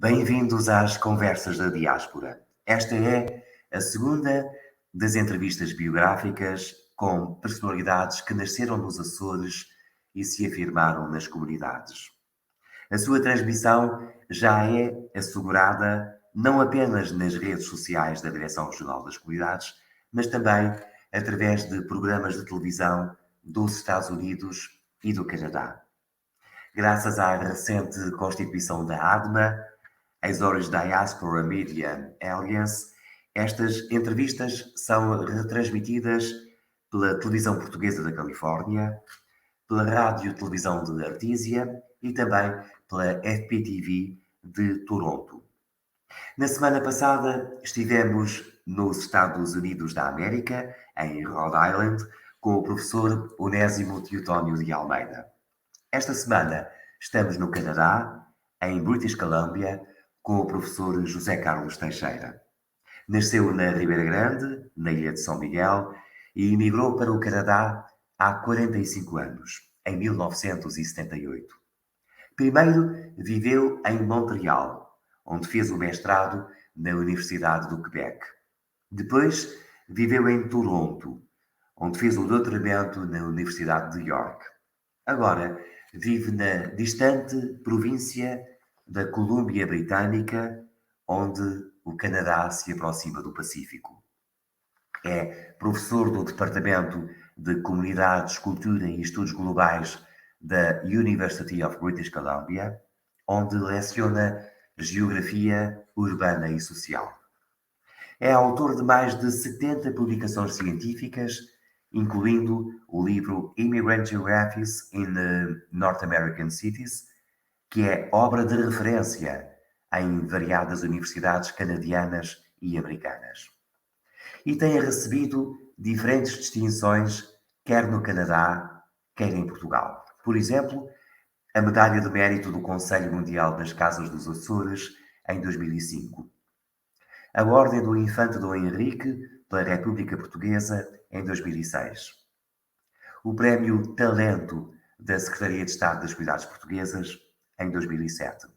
Bem-vindos às Conversas da Diáspora. Esta é a segunda das entrevistas biográficas com personalidades que nasceram nos Açores e se afirmaram nas comunidades. A sua transmissão já é assegurada não apenas nas redes sociais da Direção Regional das Comunidades, mas também através de programas de televisão dos Estados Unidos e do Canadá. Graças à recente constituição da ADMA, Azores Diaspora Media Alliance, estas entrevistas são retransmitidas pela televisão portuguesa da Califórnia, pela rádio e televisão de Artísia e também pela FPTV de Toronto. Na semana passada estivemos nos Estados Unidos da América, em Rhode Island, com o professor Onésimo Teotónio de Almeida. Esta semana estamos no Canadá, em British Columbia, com o professor José Carlos Teixeira. Nasceu na Ribeira Grande, na ilha de São Miguel, e emigrou para o Canadá há 45 anos, em 1978. Primeiro viveu em Montreal, onde fez o mestrado na Universidade do Quebec. Depois viveu em Toronto, onde fez o doutoramento na Universidade de York. Agora vive na distante província da Colômbia Britânica, onde o Canadá se aproxima do Pacífico. É professor do Departamento de Comunidades, Cultura e Estudos Globais da University of British Columbia, onde leciona Geografia Urbana e Social. É autor de mais de 70 publicações científicas, incluindo o livro Immigrant Geographies in North American Cities, que é obra de referência em variadas universidades canadianas e americanas. E tem recebido diferentes distinções, quer no Canadá, quer em Portugal. Por exemplo, a Medalha de Mérito do Conselho Mundial das Casas dos Açores, em 2005. A Ordem do Infante Dom Henrique, pela República Portuguesa, em 2006. O Prémio Talento da Secretaria de Estado das Comunidades Portuguesas, em 2007.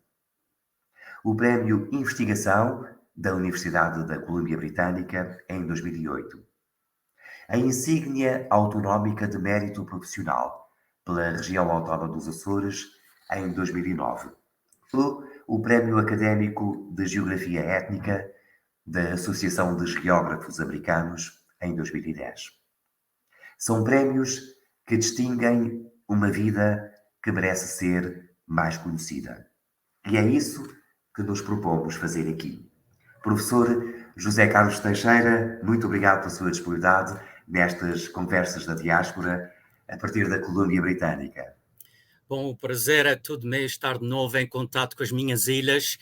O Prémio Investigação da Universidade da Colômbia Britânica, em 2008. A Insígnia Autonómica de Mérito Profissional, pela Região Autónoma dos Açores, em 2009. O Prémio Académico de Geografia Étnica da Associação de Geógrafos Americanos, em 2010. São prémios que distinguem uma vida que merece ser mais conhecida. E é isso que nos propomos fazer aqui. Professor José Carlos Teixeira, muito obrigado pela sua disponibilidade nestas conversas da diáspora a partir da Colômbia Britânica. Bom, o prazer é todo meu estar de novo em contato com as minhas ilhas.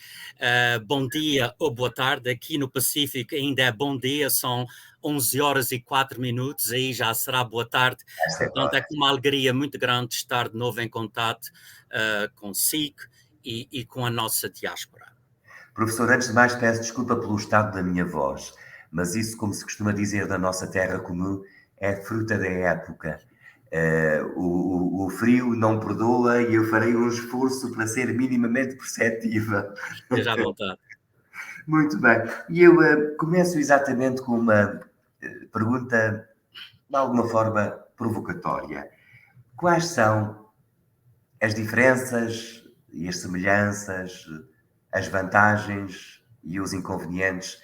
Bom dia ou boa tarde. Aqui no Pacífico ainda é bom dia, são 11 horas e 4 minutos, aí já será boa tarde. Portanto, é com uma alegria muito grande estar de novo em contato consigo e com a nossa diáspora. Professor, antes de mais peço desculpa pelo estado da minha voz, mas isso, como se costuma dizer na nossa terra comum, é fruta da época. O frio não perdoa e eu farei um esforço para ser minimamente perceptiva. Esteja à vontade. Muito bem. E eu começo exatamente com uma pergunta, de alguma forma, provocatória. Quais são as diferenças e as semelhanças, as vantagens e os inconvenientes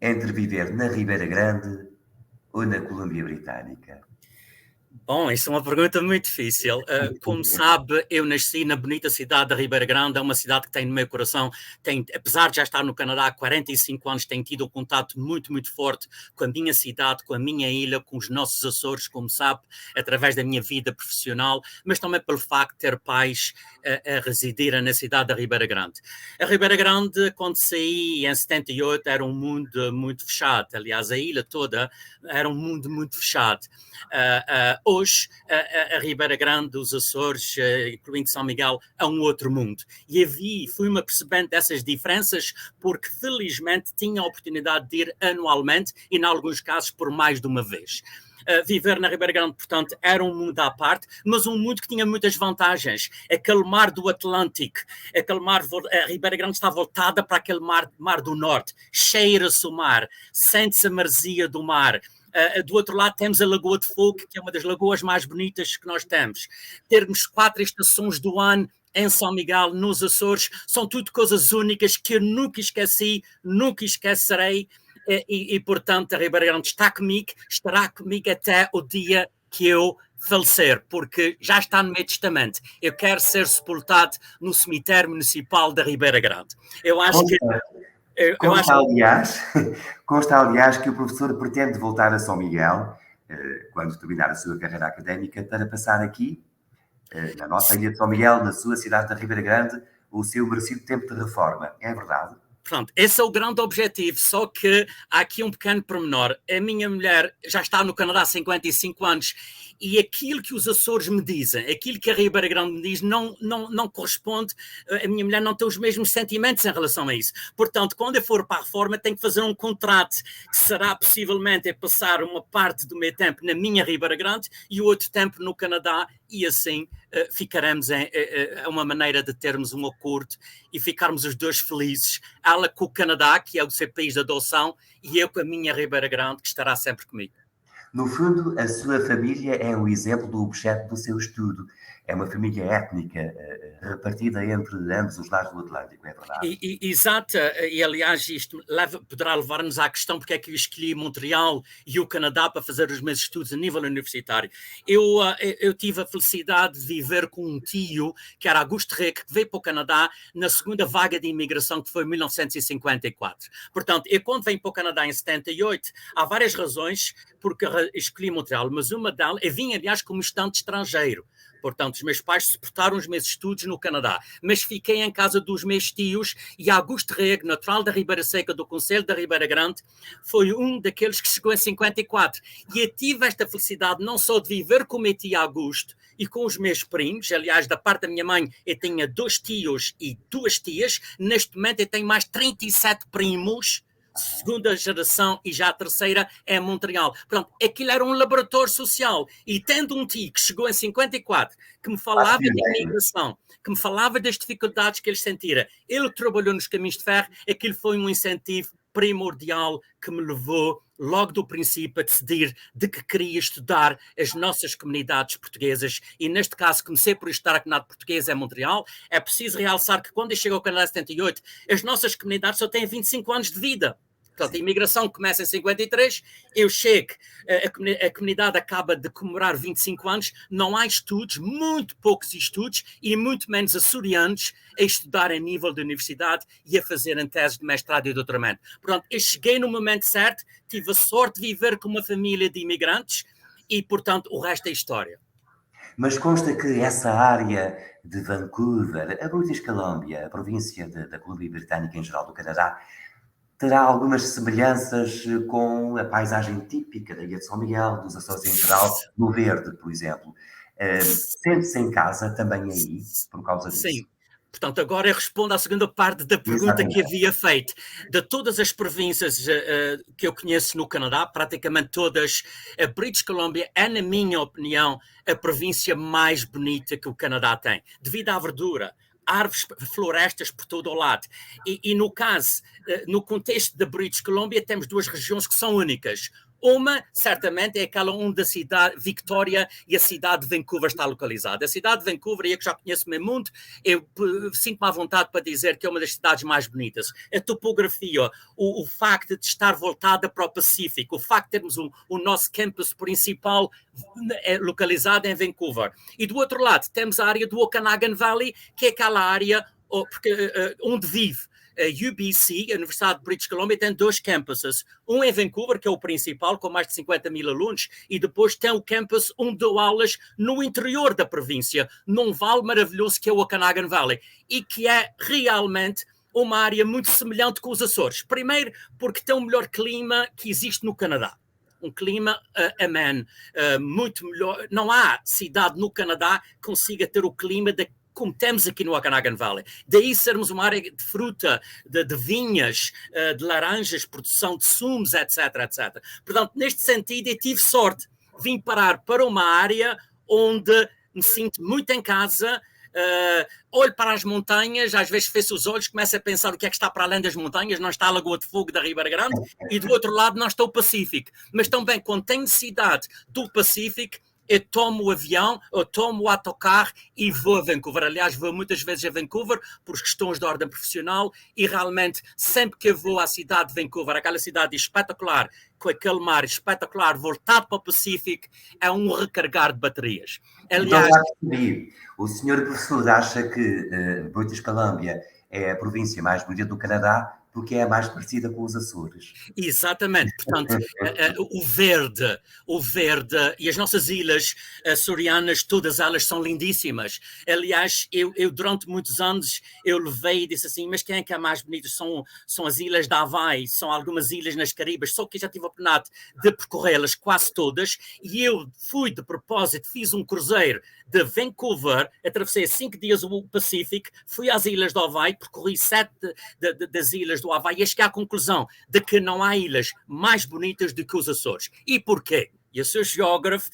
entre viver na Ribeira Grande ou na Colômbia Britânica? Bom, isso é uma pergunta muito difícil. Como sabe, eu nasci na bonita cidade da Ribeira Grande, é uma cidade que tem no meu coração, apesar de já estar no Canadá há 45 anos, tenho tido um contato muito, muito forte com a minha cidade, com a minha ilha, com os nossos Açores, como sabe, através da minha vida profissional, mas também pelo facto de ter pais a residir na cidade da Ribeira Grande. A Ribeira Grande, quando saí em 78, era um mundo muito fechado. Aliás, a ilha toda era um mundo muito fechado. Hoje, a Ribeira Grande, os Açores, incluindo São Miguel, é um outro mundo. E fui-me apercebendo dessas diferenças porque, felizmente, tinha a oportunidade de ir anualmente e, em alguns casos, por mais de uma vez. viver na Ribeira Grande, portanto, era um mundo à parte, mas um mundo que tinha muitas vantagens. Aquele mar do Atlântico, a Ribeira Grande está voltada para aquele mar do norte, cheira-se o mar, sente-se a maresia do mar. Do outro lado temos a Lagoa de Fogo, que é uma das lagoas mais bonitas que nós temos. Termos 4 estações do ano em São Miguel, nos Açores, são tudo coisas únicas que eu nunca esqueci, nunca esquecerei, portanto, a Ribeira Grande estará comigo até o dia que eu falecer, porque já está no meu testamento. Eu quero ser sepultado no cemitério municipal da Ribeira Grande. Eu acho que... Consta, aliás, que o professor pretende voltar a São Miguel, quando terminar a sua carreira académica, para passar aqui, na nossa ilha de São Miguel, na sua cidade da Ribeira Grande, o seu merecido tempo de reforma. É verdade? Pronto, esse é o grande objetivo, só que há aqui um pequeno pormenor. A minha mulher já está no Canadá há 55 anos e aquilo que os Açores me dizem, aquilo que a Ribeira Grande me diz, não corresponde. A minha mulher não tem os mesmos sentimentos em relação a isso. Portanto, quando eu for para a reforma, tenho que fazer um contrato que será possivelmente passar uma parte do meu tempo na minha Ribeira Grande e o outro tempo no Canadá, e assim ficaremos a uma maneira de termos um acordo e ficarmos os dois felizes. Ela com o Canadá, que é o seu país de adoção, e eu com a minha Ribeira Grande, que estará sempre comigo. No fundo, a sua família é um exemplo do objeto do seu estudo. É uma família étnica repartida entre ambos os lados do Atlântico, é verdade? Exato, e aliás isto poderá levar-nos à questão porque é que eu escolhi Montreal e o Canadá para fazer os meus estudos a nível universitário. Eu tive a felicidade de viver com um tio, que era Augusto Reque, que veio para o Canadá na segunda vaga de imigração, que foi em 1954. Portanto, eu quando venho para o Canadá em 78, há várias razões porque escolhi Montreal, mas uma delas, eu vim aliás como estudante estrangeiro. Portanto, os meus pais suportaram os meus estudos no Canadá, mas fiquei em casa dos meus tios e Augusto Rego, natural da Ribeira Seca, do Conselho da Ribeira Grande, foi um daqueles que chegou em 54. E eu tive esta felicidade não só de viver com o meu tio Augusto e com os meus primos, aliás, da parte da minha mãe, eu tinha 2 tios e 2 tias, neste momento eu tenho mais 37 primos, segunda geração e já a terceira é Montreal. Pronto, aquilo era um laboratório social. E tendo um tio que chegou em 54, que me falava de imigração, que me falava das dificuldades que eles sentiram, ele trabalhou nos caminhos de ferro, aquilo foi um incentivo primordial que me levou logo do princípio a decidir de que queria estudar as nossas comunidades portuguesas e neste caso comecei por estudar a comunidade portuguesa em Montreal. É preciso realçar que quando eu chego ao Canadá em 78, as nossas comunidades só têm 25 anos de vida. Portanto, a imigração começa em 53, eu chego, a comunidade acaba de comemorar 25 anos, não há estudos, muito poucos estudos e muito menos açorianos a estudar a nível de universidade e a fazerem teses de mestrado e doutoramento. Portanto, eu cheguei no momento certo, tive a sorte de viver com uma família de imigrantes e, portanto, o resto é história. Mas consta que essa área de Vancouver, a British Columbia, a província da Colômbia Britânica em geral do Canadá, terá algumas semelhanças com a paisagem típica da Ilha de São Miguel, dos Açores em geral, no verde, por exemplo. Sente-se em casa também aí, por causa disso? Sim. Portanto, agora eu respondo à segunda parte da pergunta que havia feito. De todas as províncias que eu conheço no Canadá, praticamente todas, a British Columbia é, na minha opinião, a província mais bonita que o Canadá tem, devido à verdura. Árvores, florestas por todo o lado. E no caso, no contexto da British Columbia, temos 2 regiões que são únicas. Uma, certamente, é aquela onde a cidade Victoria e a cidade de Vancouver está localizada. A cidade de Vancouver, eu que já conheço o meu mundo, eu sinto-me à vontade para dizer que é uma das cidades mais bonitas. A topografia, o facto de estar voltada para o Pacífico, o facto de termos o nosso campus principal localizado em Vancouver. E do outro lado, temos a área do Okanagan Valley, que é aquela área onde vive a UBC, a Universidade de British Columbia, tem 2 campuses. Um em Vancouver, que é o principal, com mais de 50 mil alunos, e depois tem o campus onde dou aulas no interior da província, num vale maravilhoso que é o Okanagan Valley, e que é realmente uma área muito semelhante com os Açores. Primeiro, porque tem o melhor clima que existe no Canadá. Um clima ameno, muito melhor. Não há cidade no Canadá que consiga ter o clima como temos aqui no Okanagan Valley. Daí sermos uma área de fruta, de vinhas, de laranjas, produção de sumos, etc, etc. Portanto, neste sentido, eu tive sorte vim parar para uma área onde me sinto muito em casa. Olho para as montanhas, às vezes fecho os olhos, começo a pensar o que é que está para além das montanhas, não está a Lagoa de Fogo da Ribeira Grande, e do outro lado não está o Pacífico. Mas também, quando tenho necessidade do Pacífico, eu tomo o avião, eu tomo o autocarro e vou a Vancouver. Aliás, vou muitas vezes a Vancouver por questões de ordem profissional e realmente sempre que eu vou à cidade de Vancouver, aquela cidade espetacular, com aquele mar espetacular voltado para o Pacífico, é um recarregar de baterias. Aliás, então, já percebi. O senhor professor acha que British Columbia é a província mais bonita do Canadá porque é a mais parecida com os Açores. Exatamente, portanto, o verde e as nossas ilhas açorianas, todas elas são lindíssimas. Aliás, eu durante muitos anos, eu levei e disse assim, mas quem é que é mais bonito? São as ilhas da Havaí, são algumas ilhas nas Caribas, só que eu já tive a oportunidade de percorrê-las quase todas, e eu fui de propósito, fiz um cruzeiro de Vancouver, atravessei 5 dias o Pacífico, fui às ilhas do Havaí, percorri 7 das ilhas do Havaí e cheguei à conclusão de que não há ilhas mais bonitas do que os Açores. E porquê? E eu sou geógrafo,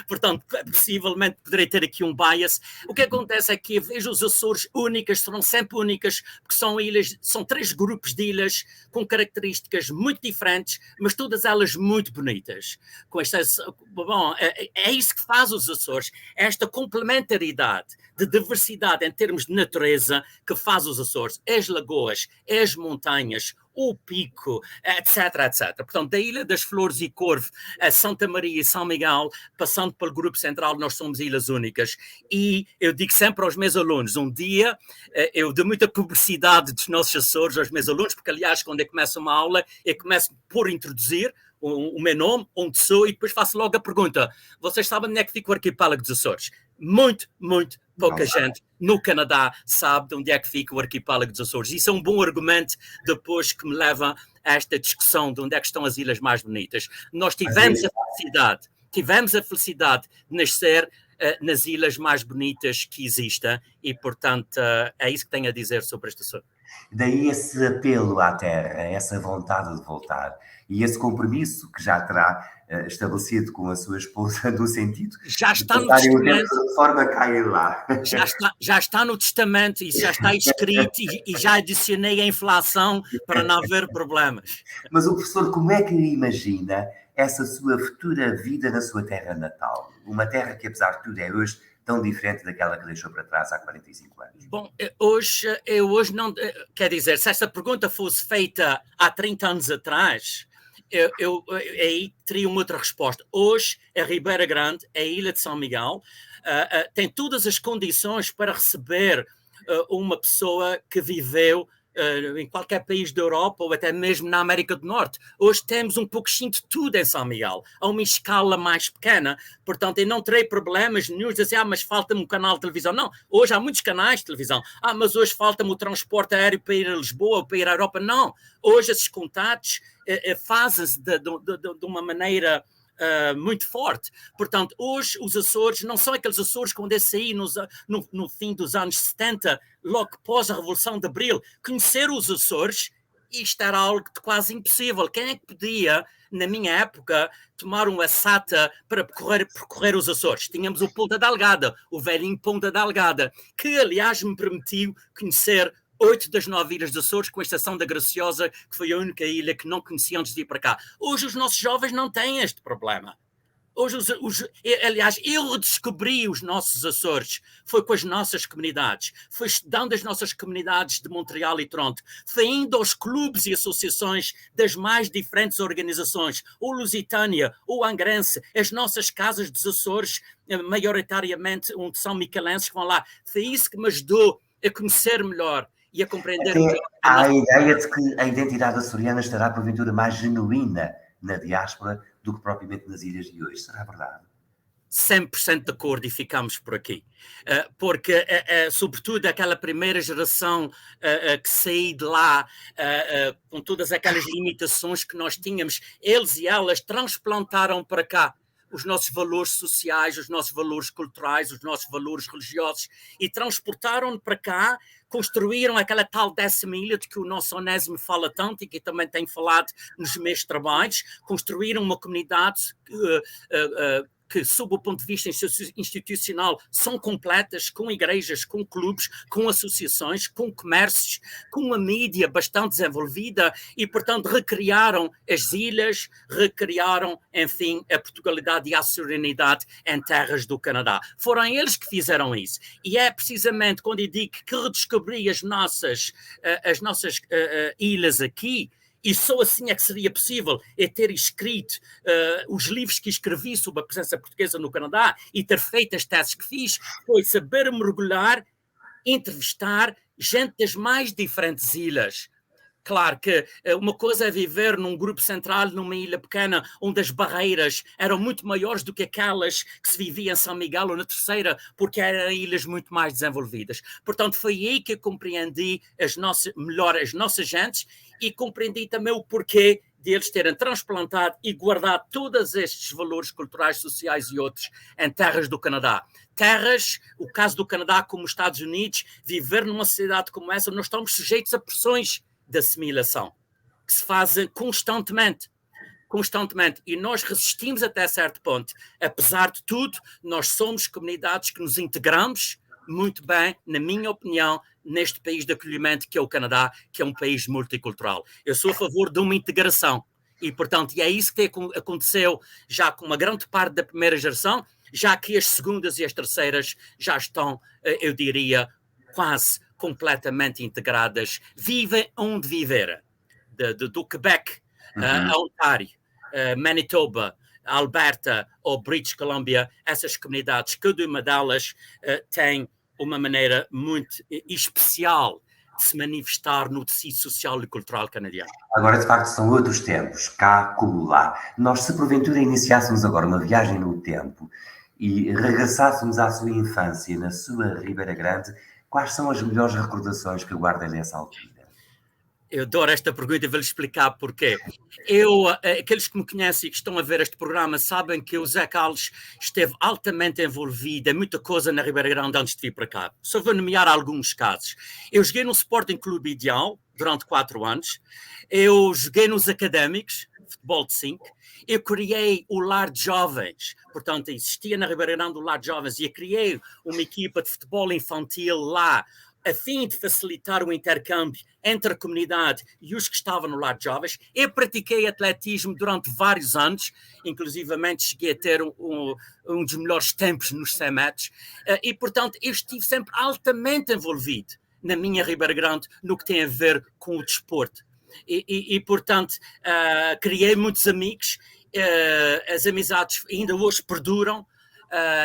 portanto, possivelmente poderei ter aqui um bias. O que acontece é que eu vejo os Açores únicas, serão sempre únicas, porque são ilhas, são 3 grupos de ilhas com características muito diferentes, mas todas elas muito bonitas. Com esta, bom, é isso que faz os Açores, esta complementaridade de diversidade em termos de natureza que faz os Açores, as lagoas, as montanhas, o Pico, etc, etc. Portanto, da Ilha das Flores e Corvo a Santa Maria e São Miguel, passando pelo Grupo Central, nós somos ilhas únicas. E eu digo sempre aos meus alunos, um dia, eu dou muita publicidade dos nossos Açores aos meus alunos, porque, aliás, quando eu começo uma aula, eu começo por introduzir o meu nome, onde sou, e depois faço logo a pergunta, vocês sabem onde é que fica o arquipélago dos Açores? Muito pouca gente no Canadá sabe de onde é que fica o arquipélago dos Açores. Isso é um bom argumento depois que me leva a esta discussão de onde é que estão as ilhas mais bonitas. Nós tivemos a felicidade de nascer nas ilhas mais bonitas que existem e, portanto, é isso que tenho a dizer sobre este assunto. Daí esse apelo à terra, essa vontade de voltar e esse compromisso que já terá estabelecido com a sua esposa no sentido já está no testamento, de forma a cair lá. Já está no testamento e já está escrito e já adicionei a inflação para não haver problemas. Mas o professor, como é que imagina essa sua futura vida na sua terra natal? Uma terra que, apesar de tudo, é hoje tão diferente daquela que deixou para trás há 45 anos? Bom, eu hoje não... Quer dizer, se essa pergunta fosse feita há 30 anos atrás, eu aí teria uma outra resposta. Hoje, a Ribeira Grande, a Ilha de São Miguel, tem todas as condições para receber uma pessoa que viveu em qualquer país da Europa ou até mesmo na América do Norte. Hoje temos um pouquinho de tudo em São Miguel, a uma escala mais pequena, portanto eu não terei problemas nenhum de dizer, mas falta-me um canal de televisão. Não, hoje há muitos canais de televisão. Mas hoje falta-me o transporte aéreo para ir a Lisboa ou para ir à Europa. Não, hoje esses contatos fazem-se de uma maneira muito forte. Portanto, hoje os Açores não são aqueles Açores quando eu saí no fim dos anos 70, logo após a Revolução de Abril. Conhecer os Açores, isto era algo de quase impossível. Quem é que podia, na minha época, tomar uma SATA para percorrer os Açores? Tínhamos o Ponta da Algada, o velhinho Ponta da Algada, que aliás me permitiu conhecer 8 das 9 ilhas dos Açores, com exceção da Graciosa, que foi a única ilha que não conhecia antes de ir para cá. Hoje os nossos jovens não têm este problema. Hoje, aliás, eu redescobri os nossos Açores, foi com as nossas comunidades, foi estudando as nossas comunidades de Montreal e Toronto, foi indo aos clubes e associações das mais diferentes organizações, o Lusitânia, o Angrense, as nossas casas dos Açores, maioritariamente onde são micalenses que vão lá. Foi isso que me ajudou a conhecer melhor e a compreender melhor. Há a ideia de que a identidade açoriana estará, porventura, mais genuína na diáspora do que propriamente nas ilhas de hoje. Será verdade? 100% de acordo e ficamos por aqui. Porque, sobretudo, aquela primeira geração que saiu de lá, com todas aquelas limitações que nós tínhamos, eles e elas transplantaram para cá. os nossos valores sociais, os nossos valores culturais, os nossos valores religiosos e transportaram para cá, construíram aquela tal 10ª ilha de que o nosso Onésimo fala tanto e que também tem falado nos meus trabalhos, construíram uma comunidade que, sob o ponto de vista institucional, são completas, com igrejas, com clubes, com associações, com comércios, com uma mídia bastante desenvolvida e, portanto, recriaram as ilhas, recriaram, enfim, a Portugalidade e a soberanidade em terras do Canadá. Foram eles que fizeram isso. E é precisamente quando eu digo que redescobri as nossas ilhas aqui, e só assim é que seria possível ter escrito os livros que escrevi sobre a presença portuguesa no Canadá e ter feito as teses que fiz, foi saber mergulhar, entrevistar gente das mais diferentes ilhas. Claro que uma coisa é viver num grupo central, numa ilha pequena, onde as barreiras eram muito maiores do que aquelas que se vivia em São Miguel ou na Terceira, porque eram ilhas muito mais desenvolvidas. Portanto, foi aí que eu compreendi melhor as nossas gentes e compreendi também o porquê de eles terem transplantado e guardado todos estes valores culturais, sociais e outros em terras do Canadá. Terras, o caso do Canadá como os Estados Unidos, viver numa sociedade como essa, nós estamos sujeitos a pressões de assimilação, que se fazem constantemente, e nós resistimos até certo ponto. Apesar de tudo, nós somos comunidades que nos integramos muito bem, na minha opinião, neste país de acolhimento que é o Canadá, que é um país multicultural. Eu sou a favor de uma integração e, portanto, é isso que aconteceu já com uma grande parte da primeira geração, já que as segundas e as terceiras já estão, eu diria, quase completamente integradas, vivem onde viver, do Quebec a Ontário, Manitoba, Alberta ou British Columbia, essas comunidades, cada uma delas tem uma maneira muito especial de se manifestar no tecido social e cultural canadiano. Agora, de facto, são outros tempos, cá como lá. Nós, se porventura iniciássemos agora uma viagem no tempo e regressássemos à sua infância, na sua Ribeira Grande, quais são as melhores recordações que guarda dessa altura? Eu adoro esta pergunta e vou-lhe explicar porquê. Aqueles que me conhecem e que estão a ver este programa sabem que o Zé Carlos esteve altamente envolvido em muita coisa na Ribeira Grande antes de vir para cá. Só vou nomear alguns casos. Eu joguei no Sporting Clube Ideal durante 4 anos. Eu joguei nos Académicos, futebol de 5. Eu criei o Lar de Jovens, portanto existia na Ribeira Grande o Lar de Jovens e eu criei uma equipa de futebol infantil lá, a fim de facilitar o intercâmbio entre a comunidade e os que estavam no Lar de Jovens. Eu pratiquei atletismo durante vários anos, inclusivamente cheguei a ter um dos melhores tempos nos 100 metros, e portanto eu estive sempre altamente envolvido na minha Ribeira Grande no que tem a ver com o desporto. E portanto, criei muitos amigos, as amizades ainda hoje perduram,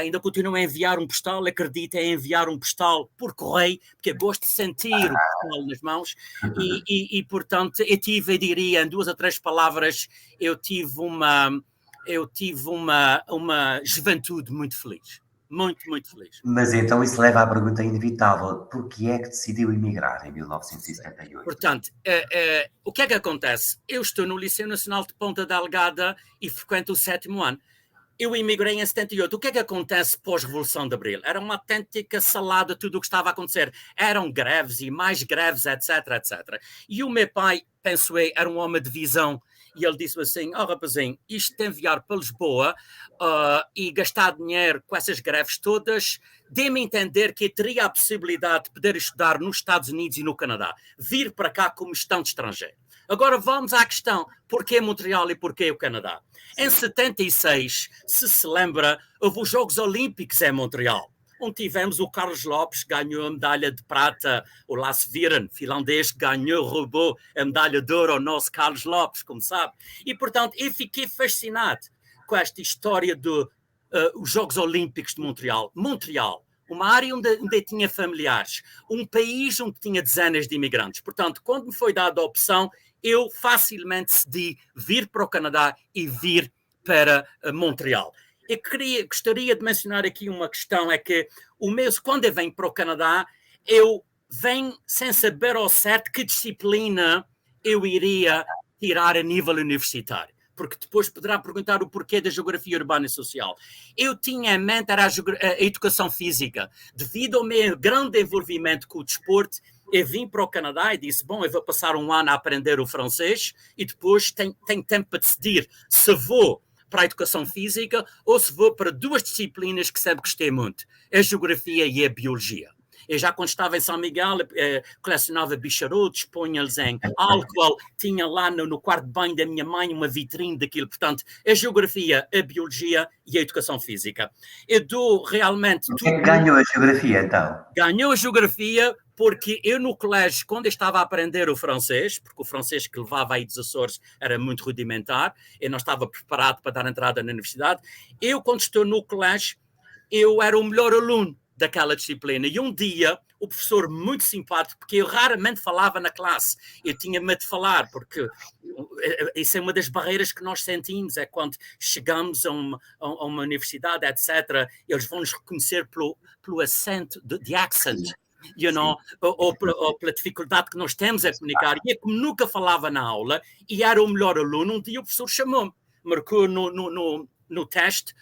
ainda continuo a enviar um postal, acredito em enviar um postal por correio, porque eu gosto de sentir o postal nas mãos, e portanto, eu diria, em 2 ou 3 palavras, eu tive uma juventude muito feliz. Muito, muito feliz. Mas então isso leva à pergunta inevitável: por que é que decidiu emigrar em 1978? Portanto, o que é que acontece? Eu estou no Liceu Nacional de Ponta Delgada e frequento o 7º ano. Eu emigrei em 78. O que é que acontece pós-Revolução de Abril? Era uma autêntica salada tudo o que estava a acontecer. Eram greves e mais greves, etc, etc. E o meu pai, penso eu, era um homem de visão. E ele disse assim, rapazinho, isto de enviar para Lisboa e gastar dinheiro com essas greves todas, dê-me a entender que eu teria a possibilidade de poder estudar nos Estados Unidos e no Canadá. Vir para cá como estudante estrangeiro. Agora vamos à questão, porquê Montreal e porquê o Canadá? Em 76, se lembra, houve os Jogos Olímpicos em Montreal, onde tivemos o Carlos Lopes, que ganhou a medalha de prata, o Lasse Viren, finlandês, que ganhou, roubou a medalha de ouro ao nosso Carlos Lopes, como sabe. E, portanto, eu fiquei fascinado com esta história dos Jogos Olímpicos de Montreal. Montreal, uma área onde eu tinha familiares, um país onde tinha dezenas de imigrantes. Portanto, quando me foi dada a opção, eu facilmente decidi vir para o Canadá e vir para Montreal. Eu gostaria de mencionar aqui uma questão, é que quando eu venho para o Canadá, eu venho sem saber ao certo que disciplina eu iria tirar a nível universitário. porque depois poderá perguntar o porquê da geografia urbana e social. Eu tinha em mente era a educação física. Devido ao meu grande envolvimento com o desporto, eu vim para o Canadá e disse, bom, eu vou passar um ano a aprender o francês e depois tenho tempo para decidir se vou para a educação física ou se vou para duas disciplinas que sempre gostei muito, a geografia e a biologia. Eu já quando estava em São Miguel colecionava bicharotos, punha-los em álcool, tinha lá no quarto de banho da minha mãe uma vitrine daquilo. Portanto, a geografia, a biologia e a educação física. Eu dou realmente... Quem é que ganhou a geografia, então? Ganhou a geografia porque eu no colégio, quando eu estava a aprender o francês, porque o francês que levava aí dos Açores era muito rudimentar, eu não estava preparado para dar entrada na universidade, eu quando estou no colégio, eu era o melhor aluno daquela disciplina. E um dia, o professor muito simpático, porque eu raramente falava na classe, eu tinha medo de falar, porque isso é uma das barreiras que nós sentimos, é quando chegamos a uma universidade, etc., eles vão nos reconhecer pelo acento, de accent, you know, ou pela dificuldade que nós temos a comunicar. E eu, como nunca falava na aula, e era o melhor aluno, um dia o professor chamou-me, marcou no teste,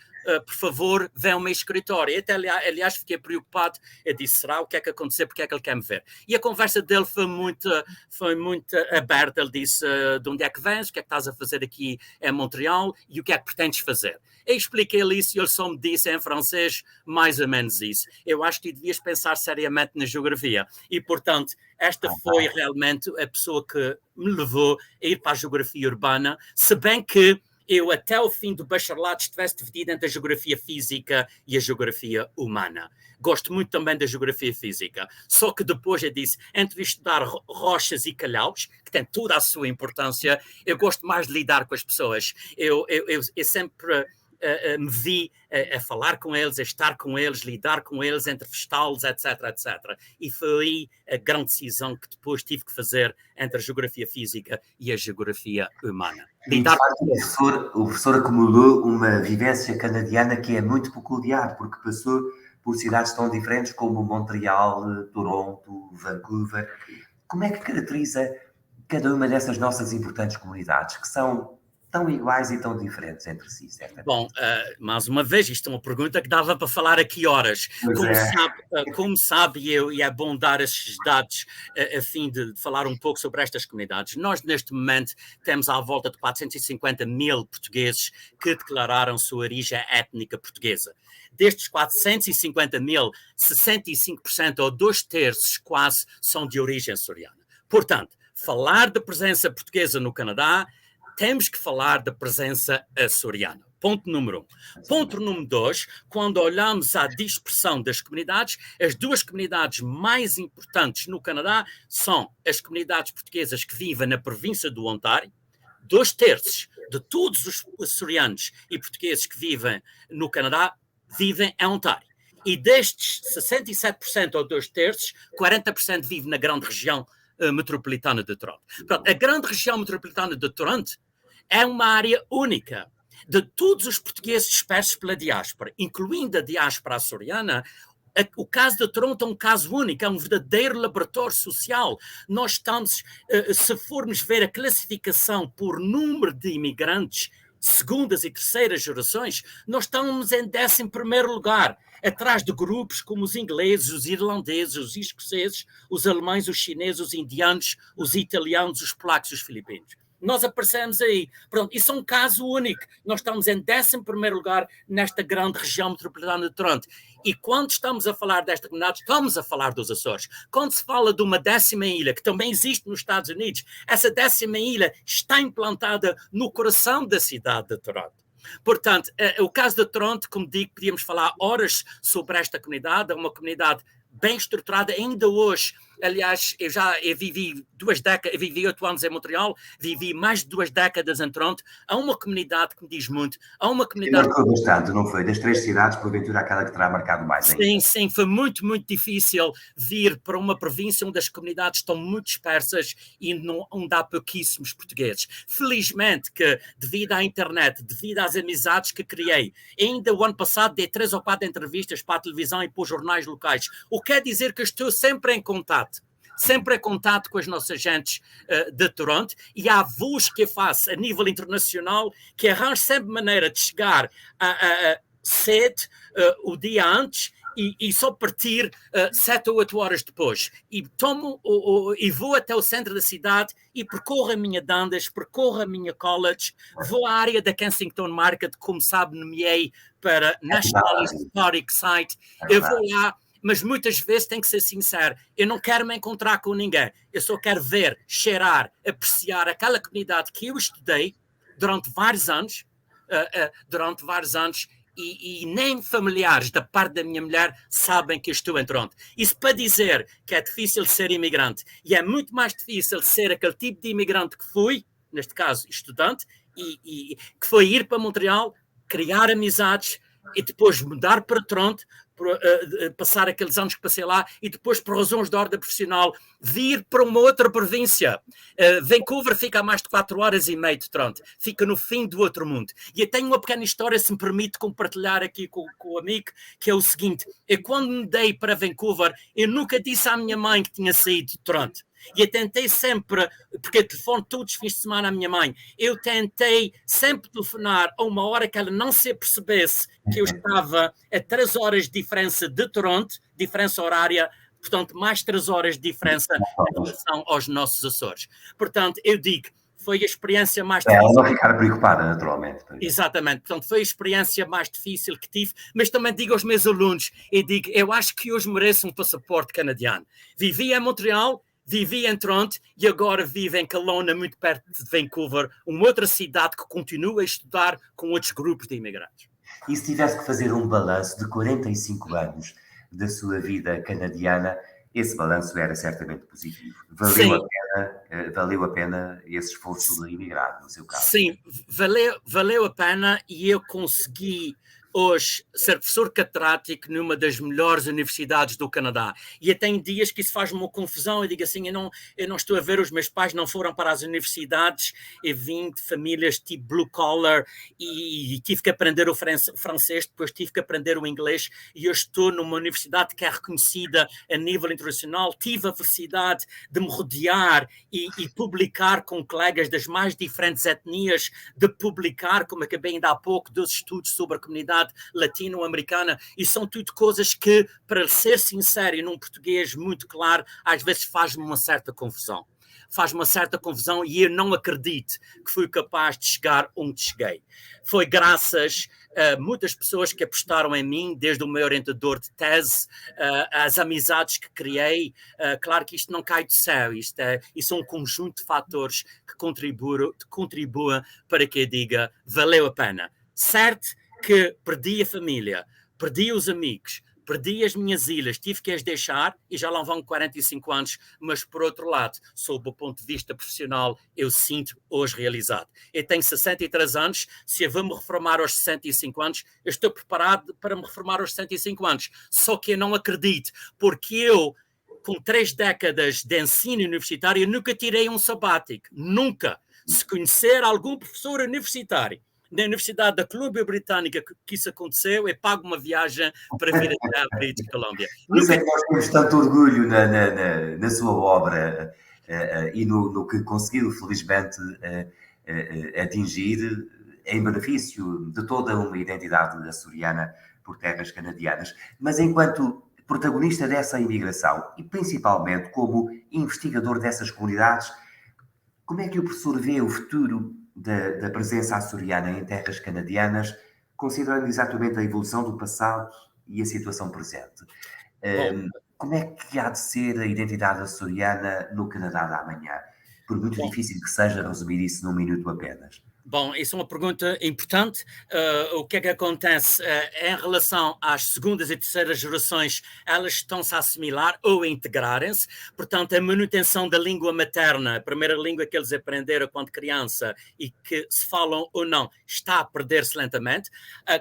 por favor, vem ao meu escritório. Eu até, aliás, fiquei preocupado. Eu disse, será? O que é que aconteceu? Porque é que ele quer me ver? E a conversa dele foi muito aberta. Ele disse, de onde é que vens? O que é que estás a fazer aqui em Montreal? E o que é que pretendes fazer? Eu expliquei-lhe isso e ele só me disse em francês mais ou menos isso. Eu acho que devias pensar seriamente na geografia. E, portanto, esta foi realmente a pessoa que me levou a ir para a geografia urbana, se bem que eu até o fim do bacharelato estivesse dividido entre a geografia física e a geografia humana. Gosto muito também da geografia física, só que depois eu disse, entre estudar rochas e calhaus, que tem toda a sua importância, eu gosto mais de lidar com as pessoas. Eu sempre me vi a falar com eles, a estar com eles, lidar com eles, entrevistá-los, etc, etc. E foi aí a grande decisão que depois tive que fazer entre a geografia física e a geografia humana. E, de facto, o professor acumulou uma vivência canadiana que é muito peculiar, porque passou por cidades tão diferentes como Montreal, Toronto, Vancouver. Como é que caracteriza cada uma dessas nossas importantes comunidades, que são tão iguais e tão diferentes entre si, certamente? Bom, mais uma vez, isto é uma pergunta que dava para falar aqui horas. Como sabe, e é bom dar esses dados a fim de falar um pouco sobre estas comunidades. Nós, neste momento, temos à volta de 450 mil portugueses que declararam sua origem étnica portuguesa. Destes 450 mil, 65% ou 2/3 quase são de origem açoriana. Portanto, falar de presença portuguesa no Canadá, temos que falar da presença açoriana. Ponto número 1. Ponto número 2, quando olhamos à dispersão das comunidades, as duas comunidades mais importantes no Canadá são as comunidades portuguesas que vivem na província do Ontário. 2/3 de todos os açorianos e portugueses que vivem no Canadá vivem em Ontário. E destes 67% ou 2/3, 40% vive na grande região metropolitana de Toronto. Portanto, a grande região metropolitana de Toronto é uma área única. De todos os portugueses dispersos pela diáspora, incluindo a diáspora açoriana, o caso de Toronto é um caso único, é um verdadeiro laboratório social. Nós estamos, se formos ver a classificação por número de imigrantes, segundas e terceiras gerações, nós estamos em 11º lugar, atrás de grupos como os ingleses, os irlandeses, os escoceses, os alemães, os chineses, os indianos, os italianos, os polacos e os filipinos. Nós aparecemos aí. Pronto, isso é um caso único. Nós estamos em 11º lugar nesta grande região metropolitana de Toronto. E quando estamos a falar desta comunidade, estamos a falar dos Açores. Quando se fala de uma 10ª ilha, que também existe nos Estados Unidos, essa 10ª ilha está implantada no coração da cidade de Toronto. Portanto, o caso de Toronto, como digo, podíamos falar horas sobre esta comunidade, é uma comunidade bem estruturada ainda hoje. Aliás, eu vivi 8 anos em Montreal, vivi mais de 2 décadas em Toronto. Há uma comunidade que me diz muito. Há uma comunidade... marcou bastante, não foi? Das 3 cidades, porventura, aquela que terá marcado mais ainda. Sim, foi muito, muito difícil vir para uma província onde as comunidades estão muito dispersas e onde há pouquíssimos portugueses. Felizmente que, devido à internet, devido às amizades que criei, ainda o ano passado dei 3 ou 4 entrevistas para a televisão e para os jornais locais, o que quer dizer que estou sempre em contato. sempre em contato com as nossas agentes de Toronto, e há voos que eu faço a nível internacional que arranjo sempre maneira de chegar cedo, o dia antes, e só partir 7 ou 8 horas depois. E e vou até o centro da cidade e percorro a minha Dundas, percorro a minha College, vou à área da Kensington Market, como sabe, nomeei para National Historic Site. Eu vou lá, mas muitas vezes tenho que ser sincero, eu não quero me encontrar com ninguém. Eu só quero ver, cheirar, apreciar aquela comunidade que eu estudei durante vários anos, e nem familiares da parte da minha mulher sabem que eu estou em Toronto. Isso para dizer que é difícil ser imigrante, e é muito mais difícil ser aquele tipo de imigrante que fui, neste caso estudante, e que foi ir para Montreal, criar amizades e depois mudar para Toronto, passar aqueles anos que passei lá, e depois, por razões de ordem profissional, vir para uma outra província. Vancouver fica a mais de 4 horas e meia de Toronto, fica no fim do outro mundo. E eu tenho uma pequena história, se me permite compartilhar aqui com o amigo, que é o seguinte: eu quando me dei para Vancouver, eu nunca disse à minha mãe que tinha saído de Toronto. E eu tentei sempre, porque eu telefono todos os fins de semana à minha mãe, eu tentei sempre telefonar a uma hora que ela não se apercebesse que eu estava a 3 horas de diferença de Toronto, diferença horária, portanto, mais 3 horas de diferença em relação aos nossos Açores. Portanto, eu digo, foi a experiência mais difícil. Ela não ficar preocupada, naturalmente. Exatamente, portanto, foi a experiência mais difícil que tive, mas também digo aos meus alunos, eu acho que hoje mereço um passaporte canadiano. Vivi em Montreal, vivi em Toronto e agora vivo em Kelowna, muito perto de Vancouver, uma outra cidade que continua a estudar com outros grupos de imigrantes. E se tivesse que fazer um balanço de 45 anos da sua vida canadiana, esse balanço era certamente positivo. Valeu a pena esse esforço de imigrar, no seu caso? Sim, valeu a pena, e eu consegui hoje ser professor catedrático numa das melhores universidades do Canadá. E até em dias que isso faz uma confusão, eu digo assim, eu não estou a ver, os meus pais não foram para as universidades, eu vim de famílias tipo blue collar e tive que aprender o francês, depois tive que aprender o inglês, e eu estou numa universidade que é reconhecida a nível internacional. Tive a felicidade de me rodear e publicar com colegas das mais diferentes etnias, de publicar, como acabei ainda há pouco, dos estudos sobre a comunidade latino-americana, e são tudo coisas que, para ser sincero e num português muito claro, às vezes faz-me uma certa confusão. E eu não acredito que fui capaz de chegar onde cheguei. Foi graças a muitas pessoas que apostaram em mim, desde o meu orientador de tese, as amizades que criei. Claro que isto não cai do céu, isso é um conjunto de fatores que contribuem para que eu diga, valeu a pena. Certo que perdi a família, perdi os amigos, perdi as minhas ilhas, tive que as deixar, e já lá vão 45 anos, mas por outro lado, sob o ponto de vista profissional, eu sinto hoje realizado. Eu tenho 63 anos, se eu vou me reformar aos 65 anos, eu estou preparado para me reformar aos 65 anos, só que eu não acredito, porque eu, com 3 décadas de ensino universitário, eu nunca tirei um sabático, nunca. Se conhecer algum professor universitário na Universidade da Colômbia Britânica que isso aconteceu, eu pago uma viagem para vir até a British Columbia. Por isso é que nós temos tanto orgulho na sua obra e no que conseguiu, felizmente, atingir em benefício de toda uma identidade açoriana por terras canadianas. Mas enquanto protagonista dessa imigração e principalmente como investigador dessas comunidades, como é que o professor vê o futuro da presença açoriana em terras canadianas, considerando exatamente a evolução do passado e a situação presente? Como é que há de ser a identidade açoriana no Canadá da amanhã? Por muito difícil que seja resumir isso num minuto apenas. Bom, isso é uma pergunta importante. O que é que acontece em relação às segundas e terceiras gerações? Elas estão-se a assimilar ou a integrarem-se. Portanto, a manutenção da língua materna, a primeira língua que eles aprenderam quando criança e que se falam ou não, está a perder-se lentamente.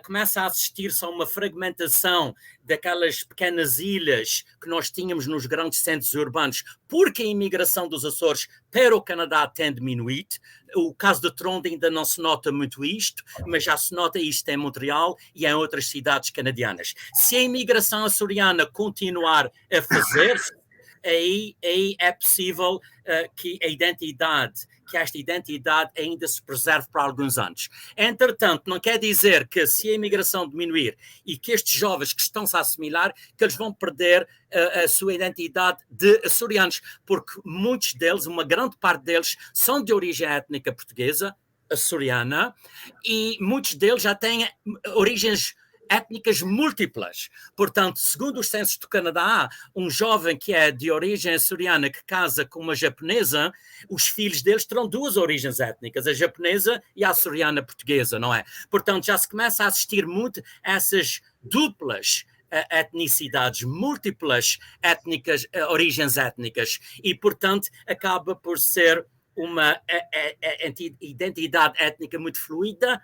Começa a assistir-se a uma fragmentação daquelas pequenas ilhas que nós tínhamos nos grandes centros urbanos, porque a imigração dos Açores para o Canadá tem diminuído. O caso de Toronto ainda não se nota muito isto, mas já se nota isto em Montreal e em outras cidades canadianas. Se a imigração açoriana continuar a fazer-se, aí é possível que esta identidade ainda se preserve por alguns anos. Entretanto, não quer dizer que se a imigração diminuir e que estes jovens que estão-se a assimilar, que eles vão perder a sua identidade de açorianos, porque muitos deles, uma grande parte deles, são de origem étnica portuguesa, açoriana, e muitos deles já têm origens étnicas múltiplas. Portanto, segundo os censos do Canadá, um jovem que é de origem açoriana que casa com uma japonesa, os filhos deles terão duas origens étnicas, a japonesa e a açoriana portuguesa, não é? Portanto, já se começa a assistir muito a essas duplas etnicidades, múltiplas origens étnicas, e, portanto, acaba por ser uma identidade étnica muito fluida,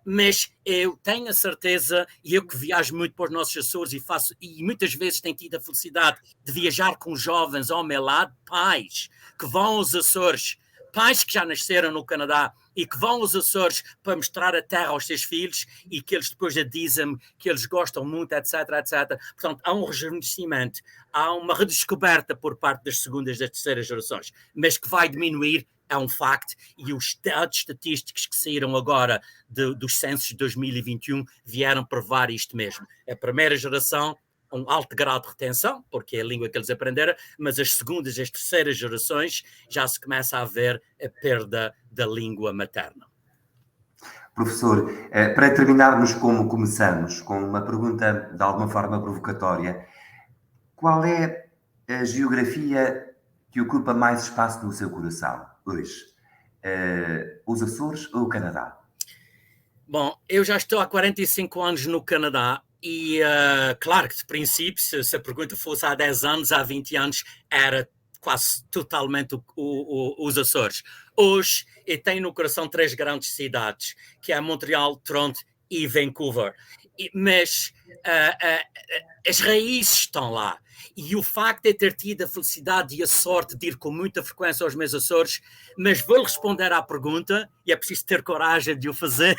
mas eu tenho a certeza, e eu que viajo muito para os nossos Açores e muitas vezes tenho tido a felicidade de viajar com jovens ao meu lado, pais que vão aos Açores, pais que já nasceram no Canadá e que vão aos Açores para mostrar a terra aos seus filhos e que eles depois dizem que eles gostam muito, etc, etc. Portanto, há um rejuvenescimento, há uma redescoberta por parte das segundas e das terceiras gerações, mas que vai diminuir, é um facto, e os dados estatísticos que saíram agora dos censos de 2021 vieram provar isto mesmo. A primeira geração, um alto grau de retenção, porque é a língua que eles aprenderam, mas as segundas e as terceiras gerações já se começa a ver a perda da língua materna. Professor, para terminarmos como começamos, com uma pergunta de alguma forma provocatória, qual é a geografia que ocupa mais espaço no seu coração hoje? Os Açores ou o Canadá? Bom, eu já estou há 45 anos no Canadá e, claro que de princípio, se a pergunta fosse há 10 anos, há 20 anos, era quase totalmente os Açores. Hoje, eu tenho no coração 3 grandes cidades, que é Montreal, Toronto e Vancouver. Mas as raízes estão lá. E o facto de ter tido a felicidade e a sorte de ir com muita frequência aos meus Açores, mas vou responder à pergunta, e é preciso ter coragem de o fazer,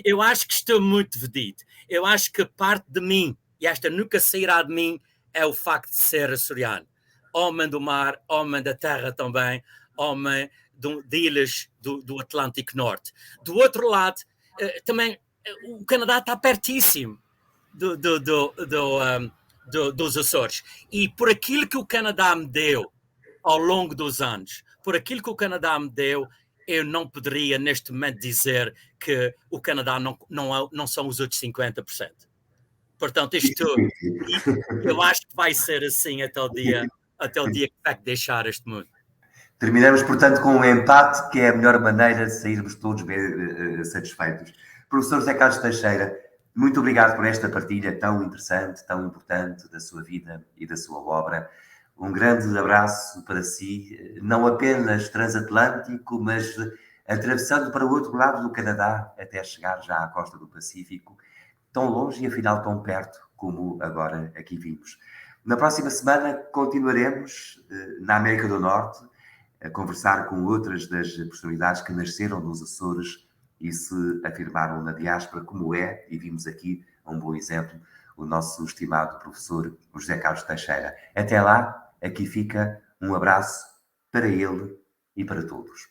eu acho que estou muito dividido. Eu acho que parte de mim, e esta nunca sairá de mim, é o facto de ser açoriano. Homem do mar, homem da terra também, homem de ilhas do Atlântico Norte. Do outro lado, também o Canadá está pertíssimo dos Açores. E por aquilo que o Canadá me deu ao longo dos anos, eu não poderia neste momento dizer que o Canadá não são os outros 50%. Portanto, eu acho que vai ser assim até o dia que vai deixar este mundo. Terminamos, portanto, com um empate, que é a melhor maneira de sairmos todos bem satisfeitos. Professor José Carlos Teixeira, muito obrigado por esta partilha tão interessante, tão importante da sua vida e da sua obra. Um grande abraço para si, não apenas transatlântico, mas atravessando para o outro lado do Canadá, até chegar já à costa do Pacífico, tão longe e afinal tão perto como agora aqui vimos. Na próxima semana continuaremos na América do Norte a conversar com outras das personalidades que nasceram nos Açores e se afirmaram na diáspora, como é, e vimos aqui um bom exemplo, o nosso estimado professor José Carlos Teixeira. Até lá, aqui fica um abraço para ele e para todos.